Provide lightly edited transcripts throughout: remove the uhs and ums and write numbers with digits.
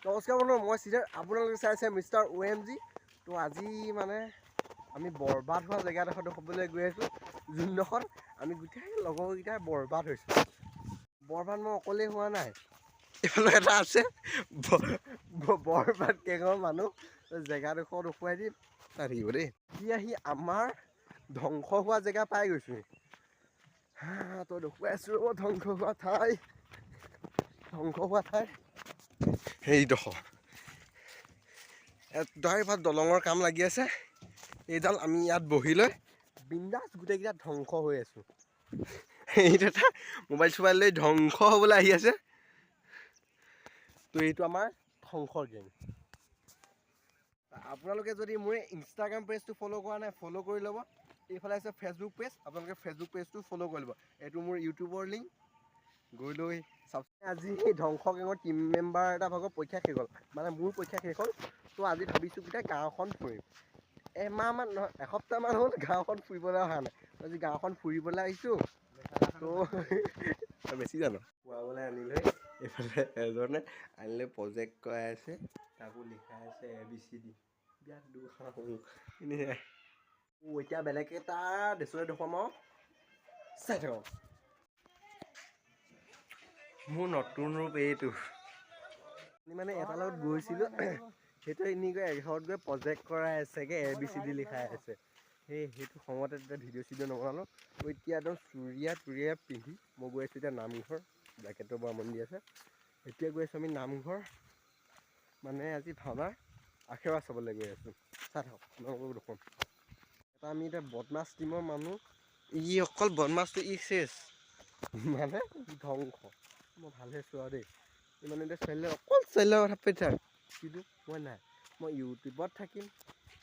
নমস্কাৰ বন্ধু, মই চিধাৰ আপোনালোকে চাই আছে মিষ্টাৰ OMG। তো আজি মানে আমি বৰবাদ হোৱা জেগাডোখৰ দেখুৱাবলৈ গৈ আছোঁ, যোনডোখৰ আমি গোটেই লগৰকেইটাই বৰবাদ হৈছোঁ। বৰবাদ মই অকলেই হোৱা নাই, এইফালে এটা আছে বৰবাদ কেইঘৰ মানুহ। জেগাডোখৰ দেখুৱাই দিম, চাই থাকিব দেই। আহি আমাৰ ধ্বংস হোৱা জেগা পাই গৈছোঁ। তই দেখুৱাই আছোঁ ৰ'ব, ধ্বংস হোৱা ঠাই সেইডোখৰ একদম দলঙৰ কাম লাগি আছে। এইডাল আমি ইয়াত বহি লৈ বিন্দাছ গোটেইকেইটা ধ্বংস হৈ আছোঁ। এইটা মোবাইল চোবাইল লৈ ধ্বংস হ'বলৈ আহি আছে। তো এইটো আমাৰ ধ্বংসৰ গেং। আপোনালোকে যদি মোৰ ইনষ্টাগ্ৰাম পেজটো ফ'ল' কৰা নাই, ফ'ল' কৰি ল'ব। এইফালে আছে ফেচবুক পেজ, আপোনালোকে ফেচবুক পেজটো ফ'ল' কৰি ল'ব। এইটো মোৰ ইউটিউবৰ লিংক, গৈ লৈ চাওক। আজি ধ্বংস গেঙৰ টিম মেম্বাৰ এটা ভাগৰ পৰীক্ষা শেষ হ'ল, মানে মোৰ পৰীক্ষা শেষ হ'ল। তো আজি ভাবিছোঁ গোটেই গাঁওখন ফুৰিম। এমাহমান নহয়, এসপ্তাহমান হ'ল গাঁওখন ফুৰিবলৈ অহা নাই। আজি গাঁওখন ফুৰিবলৈ আহিছোঁ। তো বেছি জানো খুৱাবলৈ আনিলে, এইফালে এজনে আনিলে প্ৰজেক্ট কৰাই আছে, তাকো লিখাই আছে ABCD। বিয়াত এতিয়া বেলেগ এটা দেশলৈ দেখুৱাম আৰু চাই থাকক। মোৰ নতুন ৰূপ এইটো। মানে এটা লগত গৈছিলোঁ, সেইটো এনেকৈ এঘৰত গৈ প্ৰজেক্ট কৰাই আছেগৈ, ABCD লিখাই আছে। সেইটো সময়তে তেতিয়া ভিডিঅ' চিডিঅ' নবনালোঁ। এতিয়া একদম চুৰিয়া পিন্ধি মই গৈ আছোঁ এতিয়া নামঘৰ। জাকেটৰ পৰা মন্দিৰ আছে, এতিয়া গৈ আছোঁ আমি নামঘৰ। মানে আজি ভাওনাৰ আশীৰ্বাদ চাবলৈ গৈ আছোঁ। চাই থাকক, আপোনালোকক দেখুৱাম। আমি এতিয়া বদমাছ টিমৰ মানুহ, ই অকল বদমাছটো ই চেচ মানে ধ্বংস। মই ভালহে চোৱা আৰু দেই, মানে এতিয়া ছোৱালীৰ অকল ছোৱালীৰ কথা পাতি থাক, কিন্তু মই নাই, মই ইউটিউবত থাকিম।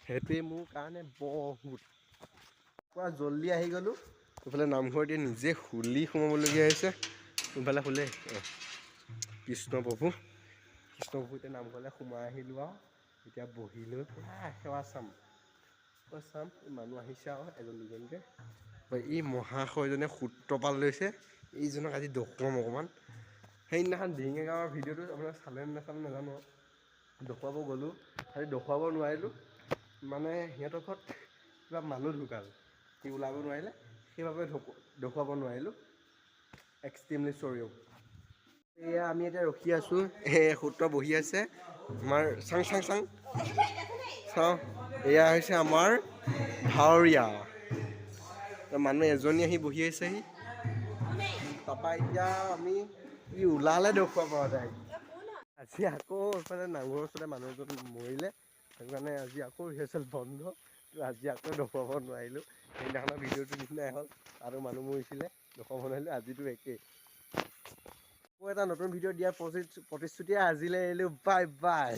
সেইটোৱে মোৰ কাৰণে বহুত। পুৰা জল্দি আহি গ'লোঁ। এইফালে নামঘৰ এতিয়া নিজে খুলি সোমাবলগীয়া হৈছে। কোনফালে খোলে কৃষ্ণ প্ৰভু এতিয়া নামঘৰলৈ সোমাই আহিলোঁ আৰু এতিয়া বহি লৈ পুৰা সেৱা চাম। চাম মানুহ আহিছে আৰু এজন দুজনকৈ। ই মহাশয়জনে সূত্ৰপাল লৈছে, এইজনক আজি দেখুৱাম অকণমান। সেইদিনাখন ডিঙি গাঁৱৰ ভিডিঅ'টো আপোনালোকে চালে নাচালে নাজানো, দেখুৱাব গ'লোঁ, খালি দেখুৱাব নোৱাৰিলোঁ। মানে সিহঁতৰ ঘৰত কিবা মানুহ ঢুকাল, সি ওলাব নোৱাৰিলে, সেইবাবে দেখুৱাব নোৱাৰিলোঁ। এক্সট্ৰিমলি চৰি। এয়া আমি এতিয়া ৰখি আছোঁ, সূত্ৰ বহি আছে আমাৰ চাং চাওঁ। এয়া হৈছে আমাৰ ভাৱৰীয়া মানুহ এজনী আহি বহি আছেহি। তাৰপৰা এতিয়া আমি ই ওলালে দেখুৱাম আৰু তাইক। আজি আকৌ এইফালে নামঘৰৰ ওচৰতে মানুহ এজন মৰিলে, সেইটো কাৰণে আজি আকৌ ৰিহাৰ্চেল বন্ধ। আজি আকৌ দেখুৱাব নোৱাৰিলোঁ। সেইদিনাখনৰ ভিডিঅ'টো নিচিনাই হ'ল, আৰু মানুহ মৰিছিলে, দেখুৱাব নোৱাৰিলোঁ। আজিতো একেই। আকৌ এটা নতুন ভিডিঅ' দিয়াৰ প্ৰতিশ্ৰুতিৰে আজিলৈ এৰিলোঁ, বাই বাই।